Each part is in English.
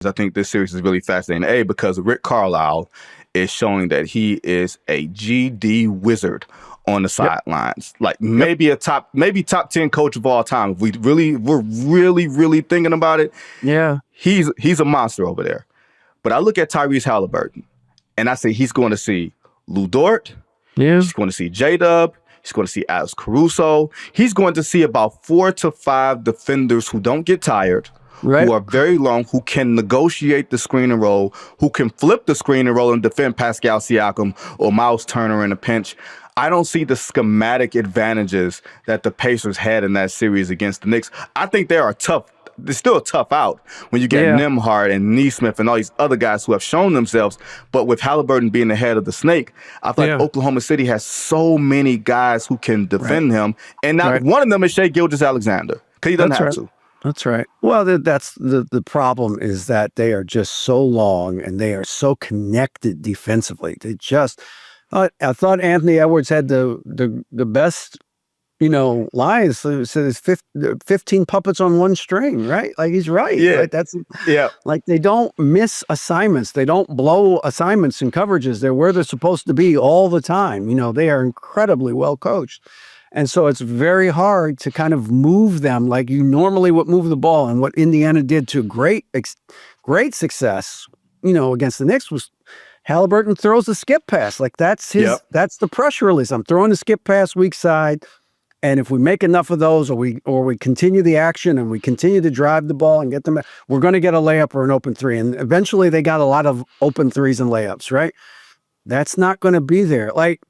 I think this series is really fascinating. Because Rick Carlisle is showing that he is a GD wizard on the sidelines. Like maybe top 10 coach of all time. If we're really thinking about it. Yeah. He's a monster over there. But I look at Tyrese Haliburton and I say he's going to see Lou Dort. Yeah. He's going to see J-Dub. He's going to see Alex Caruso. He's going to see about 4 to 5 defenders who don't get tired. Right. Who are very long, who can negotiate the screen and roll, who can flip the screen and roll and defend Pascal Siakam or Miles Turner in a pinch. I don't see the schematic advantages that the Pacers had in that series against the Knicks. I think they're still a tough out when you get Nembhard and Nesmith and all these other guys who have shown themselves. But with Haliburton being the head of the snake, I feel like Oklahoma City has so many guys who can defend him. And not one of them is Shai Gilgeous-Alexander because he doesn't have to. That's right. Well, that's the problem is that they are just so long and they are so connected defensively. They just, I thought Anthony Edwards had the best, lines. So there's 15 puppets on one string, right? Like he's right. Yeah. Right? Like they don't miss assignments. They don't blow assignments and coverages. They're where they're supposed to be all the time. They are incredibly well coached. And so it's very hard to kind of move them like you normally would move the ball. And what Indiana did to great success, against the Knicks was Haliburton throws a skip pass. Like that's the pressure release. I'm throwing the skip pass weak side. And if we make enough of those or we continue the action and we continue to drive the ball and get them, we're going to get a layup or an open three. And eventually they got a lot of open threes and layups, right? That's not going to be there. Like,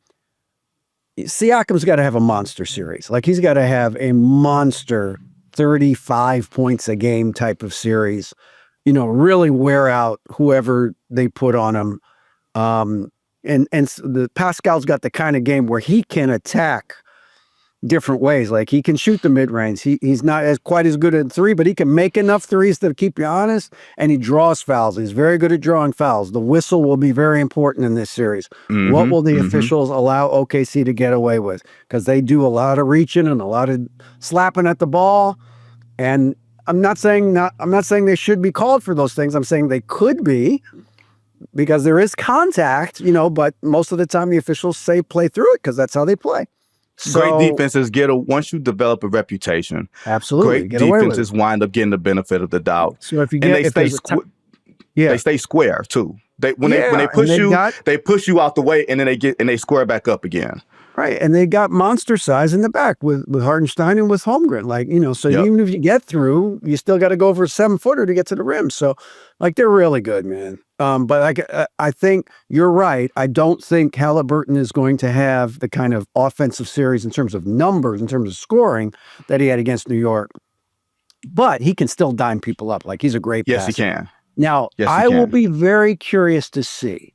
Siakam's got to have a monster series. Like he's got to have a monster 35 points a game type of series, really wear out whoever they put on him. And the Pascal's got the kind of game where he can attack different ways. Like he can shoot the mid-range. He's not quite as good at three, but he can make enough threes to keep you honest, and he draws fouls. He's very good at drawing fouls. The whistle will be very important in this series. What will the officials allow OKC to get away with? Because they do a lot of reaching and a lot of slapping at the ball. And I'm not saying they should be called for those things. I'm saying they could be, because there is contact, but most of the time the officials say play through it because that's how they play. Great defenses once you develop a reputation. Absolutely, great defenses wind up getting the benefit of the doubt. So if you they stay square too. When they push you, they push you out the way, and then they square back up again. Right, and they got monster size in the back with Hartenstein and with Holmgren. Like so even if you get through, you still got to go for a 7-footer to get to the rim. So, like they're really good, man. But I think you're right. I don't think Haliburton is going to have the kind of offensive series in terms of numbers, in terms of scoring, that he had against New York. But he can still dime people up. Like he's a great passer. Yes, he can. Now, I will be very curious to see,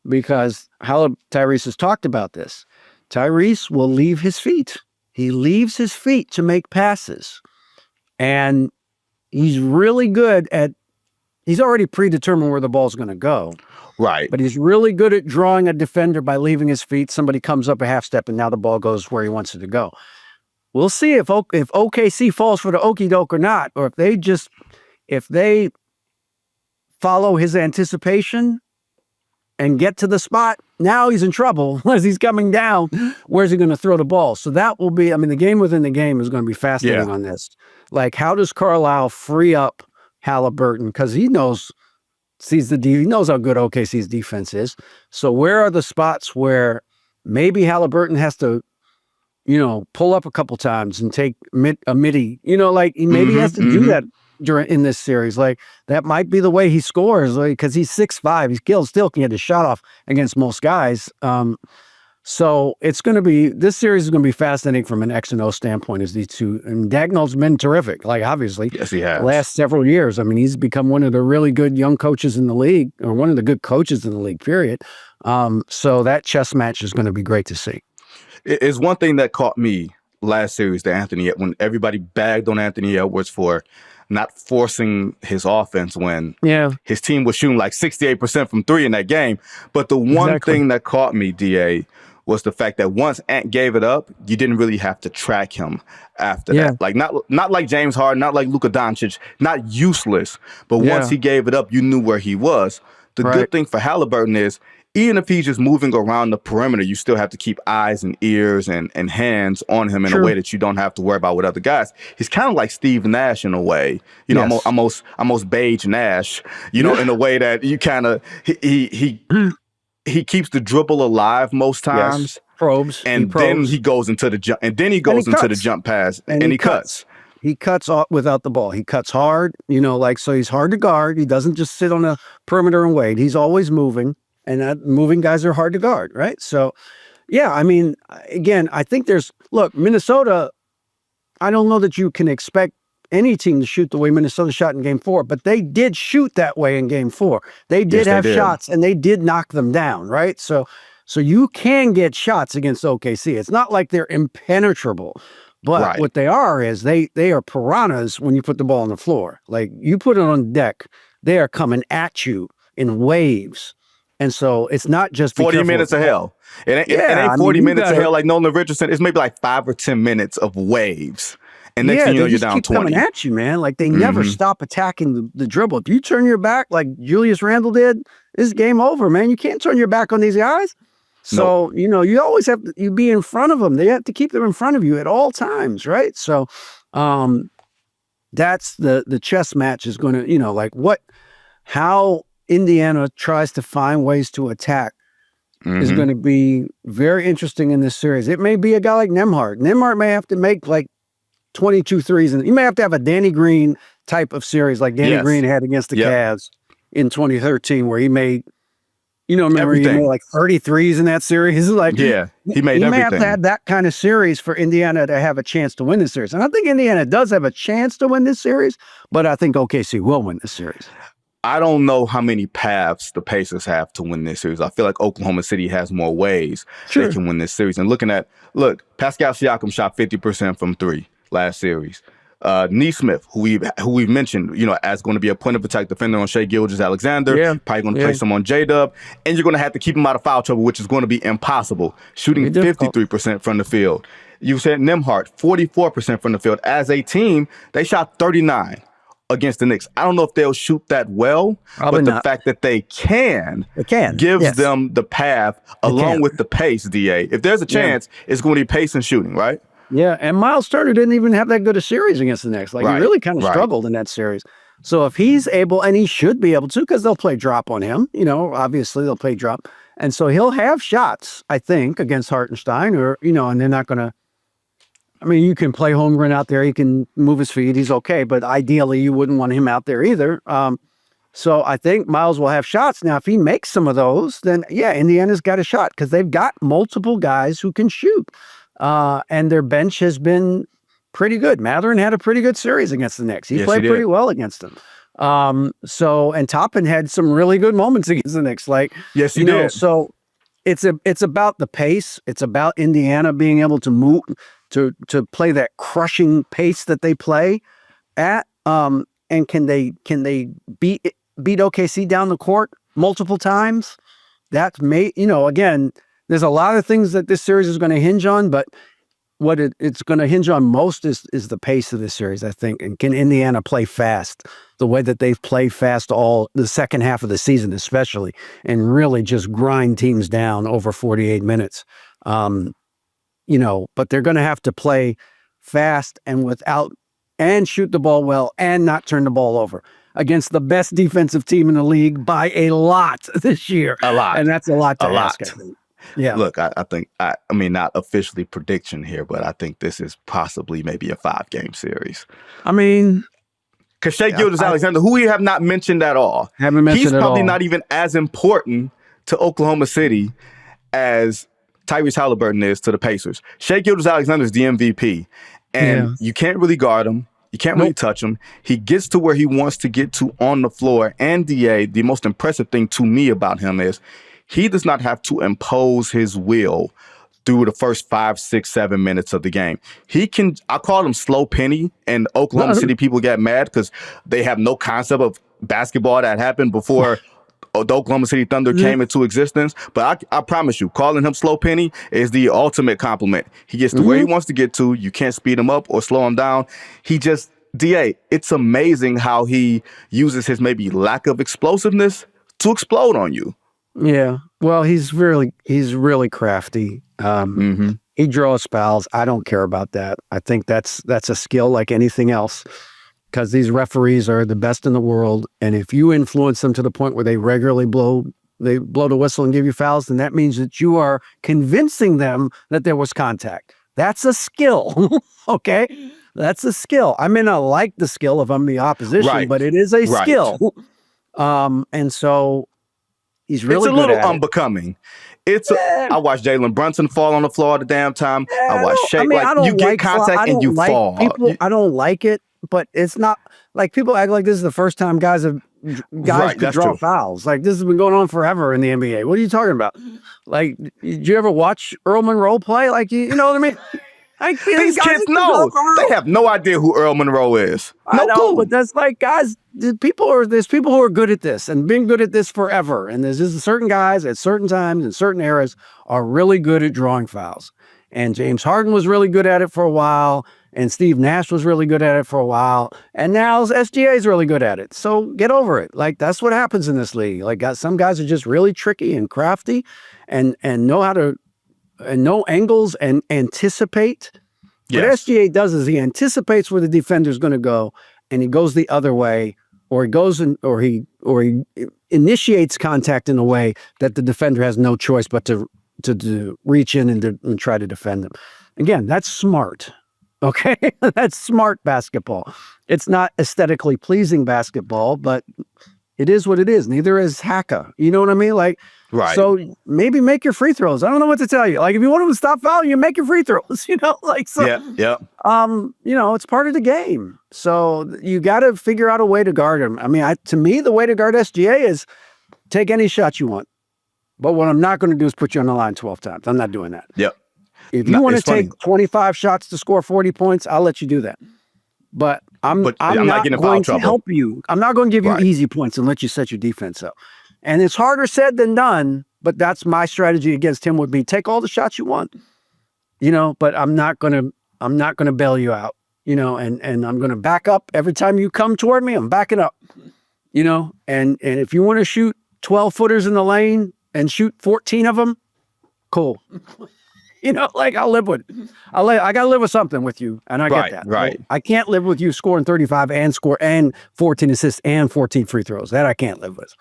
because Tyrese has talked about this. Tyrese will leave his feet. He leaves his feet to make passes. And he's really good at, he's already predetermined where the ball's going to go. Right. But he's really good at drawing a defender by leaving his feet. Somebody comes up a half step and now the ball goes where he wants it to go. We'll see if OKC falls for the okie doke or not, or if they follow his anticipation and get to the spot. Now he's in trouble as he's coming down. Where's he going to throw the ball? So that will be, the game within the game is going to be fascinating on this. Like, how does Carlisle free up Haliburton? Because he knows how good OKC's defense is. So where are the spots where maybe Haliburton has to, pull up a couple times and take a midi? Maybe he has to do that in this series. Like that might be the way he scores, because he's 6'5". He still can get his shot off against most guys. So this series is going to be fascinating from an X and O standpoint, as these two. And Dagnall's been terrific. Like obviously, yes, he has. The last several years. He's become one of the really good young coaches in the league, or one of the good coaches in the league. Period. So that chess match is going to be great to see. It's one thing that caught me last series when everybody bagged on Anthony Edwards for not forcing his offense when his team was shooting like 68% from three in that game. But the one thing that caught me, DA, was the fact that once Ant gave it up, you didn't really have to track him after that. Like not like James Harden, not like Luka Doncic, not useless, but once he gave it up, you knew where he was. The good thing for Haliburton is, even if he's just moving around the perimeter, you still have to keep eyes and ears and hands on him in a way that you don't have to worry about with other guys. He's kind of like Steve Nash in a way, you know, almost Beige Nash, you know, in a way that you kind of he keeps the dribble alive most times. Probes. And then he goes into the jump, and then he goes into the jump pass, and he cuts. He cuts off without the ball. He cuts hard, you know, like, so he's hard to guard. He doesn't just sit on the perimeter and wait. He's always moving, and moving guys are hard to guard, right? So, yeah, I mean, again, I think look, Minnesota, I don't know that you can expect any team to shoot the way Minnesota shot in Game 4, but they did shoot that way in Game 4. They did have shots, and they did knock them down, right? So you can get shots against OKC. It's not like they're impenetrable, but what they are is they are piranhas when you put the ball on the floor. Like, you put it on deck, they are coming at you in waves. And so it's not just 40 minutes of hell. It ain't 40 minutes of hell like Nolan Richardson. It's maybe like 5 or 10 minutes of waves. And next thing you know, you're down 20. Coming at you, man. Like, they never stop attacking the dribble. If you turn your back like Julius Randle did, it's game over, man. You can't turn your back on these guys. So, you know, you always have to you be in front of them. They have to keep them in front of you at all times, right? So that's the chess match is going to, you know, like how Indiana tries to find ways to attack is going to be very interesting in this series. It may be a guy like Nembhard. Nembhard may have to make like 22 threes, and you may have to have a Danny Green type of series like Danny Green had against the Cavs in 2013, where he made, you know, remember he made like 33s in that series. Like, he made everything. You may have to have that kind of series for Indiana to have a chance to win this series. And I think Indiana does have a chance to win this series, but I think OKC will win this series. I don't know how many paths the Pacers have to win this series. I feel like Oklahoma City has more ways they can win this series. And Pascal Siakam shot 50% from 3 last series. Nesmith, who we've mentioned, you know, as going to be a point of attack defender on Shai Gilgeous-Alexander, probably going to play some on J-Dub, and you're going to have to keep him out of foul trouble, which is going to be impossible. Shooting 53% from the field. You said Nembhard, 44% from the field. As a team, they shot 39 against the Knicks. I don't know if they'll shoot that well, but the fact that they can gives them the path along with the pace, DA. If there's a chance, it's going to be pace and shooting, right? Yeah, and Miles Turner didn't even have that good a series against the Knicks. Like, he really kind of struggled in that series. So if he's able, and he should be able to, because they'll play drop on him, you know, obviously they'll play drop. And so he'll have shots, I think, against Hartenstein, or, you know, and they're not going to, I mean, you can play Holmgren out there. He can move his feet. He's okay. But ideally, you wouldn't want him out there either. So I think Miles will have shots. Now, if he makes some of those, then, yeah, Indiana's got a shot because they've got multiple guys who can shoot. And their bench has been pretty good. Mathurin had a pretty good series against the Knicks. He played pretty well against them. And Toppin had some really good moments against the Knicks. Like, he did. So it's about the pace. It's about Indiana being able to move, to play that crushing pace that they play at. And can they beat OKC down the court multiple times? That may, you know, again, there's a lot of things that this series is going to hinge on, but what it's going to hinge on most is the pace of this series, I think. And can Indiana play fast the way that they've played fast all the second half of the season, especially, and really just grind teams down over 48 minutes. You know, but they're going to have to play fast and shoot the ball well and not turn the ball over against the best defensive team in the league by a lot this year. A lot. And that's a lot to ask, I think. Yeah. Look, I think, I mean, not officially prediction here, but I think this is possibly maybe a 5-game series. I mean, because Shai Gilgeous-Alexander, who we have not mentioned at all, he's probably not even as important to Oklahoma City as Tyrese Haliburton is to the Pacers. Shai Gilgeous-Alexander is the MVP, and you can't really guard him. You can't really touch him. He gets to where he wants to get to on the floor. And DA, the most impressive thing to me about him is he does not have to impose his will through the first 5, 6, 7 minutes of the game. He can, I call him slow penny, and Oklahoma City people get mad because they have no concept of basketball that happened before the Oklahoma City Thunder came into existence. But I promise you, calling him Slow Penny is the ultimate compliment. He gets to where he wants to get to. You can't speed him up or slow him down. He just, DA, it's amazing how he uses his maybe lack of explosiveness to explode on you. Yeah. Well, he's really crafty. He draws fouls. I don't care about that. I think that's a skill like anything else, because these referees are the best in the world. And if you influence them to the point where they regularly blow the whistle and give you fouls, then that means that you are convincing them that there was contact. That's a skill. Okay. That's a skill. I may not like the skill if I'm the opposition, but it is a skill. And so he's really good at it. It's a little unbecoming. I watched Jalen Brunson fall on the floor at the damn time. I watched Shai. You get contact and you fall. I don't like it, but it's not like people act like this is the first time guys could draw fouls. Like, this has been going on forever in the NBA. What are you talking about? Like, did you ever watch Earl Monroe play? Like, you know what I mean? These kids know. They have no idea who Earl Monroe is. I know, but that's like, guys, there's people who are good at this and been good at this forever. And there's just certain guys at certain times in certain eras are really good at drawing fouls. And James Harden was really good at it for a while. And Steve Nash was really good at it for a while. And now SGA is really good at it. So get over it. Like, that's what happens in this league. Like, some guys are just really tricky and crafty and know how to know angles and anticipate. Yes. What SGA does is he anticipates where the defender is going to go, and he goes the other way, or he initiates contact in a way that the defender has no choice but to reach in and try to defend them. Again, that's smart. Okay, that's smart basketball. It's not aesthetically pleasing basketball, but it is what it is. Neither is Haka. You know what I mean? Like, right. So maybe make your free throws. I don't know what to tell you. Like, if you want them to stop fouling, you make your free throws. You know, like, so. Yeah. You know, it's part of the game. So you got to figure out a way to guard him. I mean, to me, the way to guard SGA is take any shot you want. But what I'm not going to do is put you on the line 12 times. I'm not doing that. Yep. If you want to take 25 shots to score 40 points, I'll let you do that. But I'm not going to help you. I'm not going to give you easy points and let you set your defense up. And it's harder said than done, but that's my strategy against him would be take all the shots you want, you know, but I'm not going to bail you out, you know, and I'm going to back up every time you come toward me. I'm backing up, you know, and if you want to shoot 12 footers in the lane and shoot 14 of them, cool. You know, like, I'll live with it. I got to live with something with you, and I get that. Right. I can't live with you scoring 35 and 14 assists and 14 free throws. That I can't live with.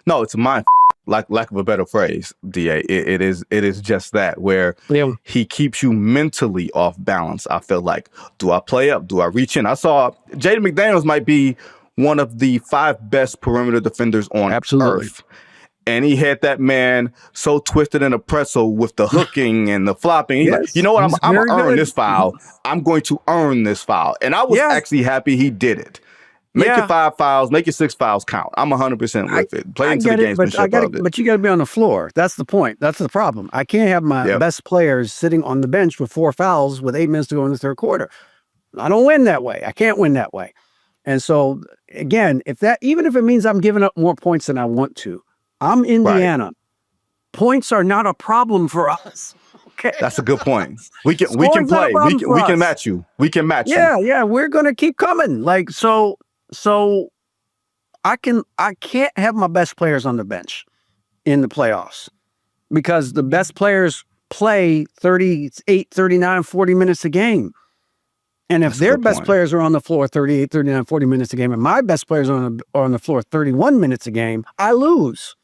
No, it's my lack of a better phrase, DA. It is just that, where he keeps you mentally off balance. I feel like, do I play up? Do I reach in? I saw Jaden McDaniels might be one of the 5 best perimeter defenders on earth. And he had that man so twisted in a pretzel with the hooking and the flopping. He's like, you know what? I'm going to earn this foul. I'm going to earn this foul. And I was actually happy he did it. Make your 5 fouls, make your 6 fouls count. I'm 100% with it. Play into the gamesmanship of it. But you got to be on the floor. That's the point. That's the problem. I can't have my best players sitting on the bench with 4 fouls with 8 minutes to go in the third quarter. I don't win that way. I can't win that way. And so, again, even if it means I'm giving up more points than I want to, I'm Indiana. Right. Points are not a problem for us. Okay, that's a good point. We can play. We can match you. We can match you. Yeah. We're gonna keep coming. Like, so I can't have my best players on the bench in the playoffs because the best players play 38, 39, 40 minutes a game. And if their best players are on the floor 38, 39, 40 minutes a game, and my best players are on the floor 31 minutes a game, I lose.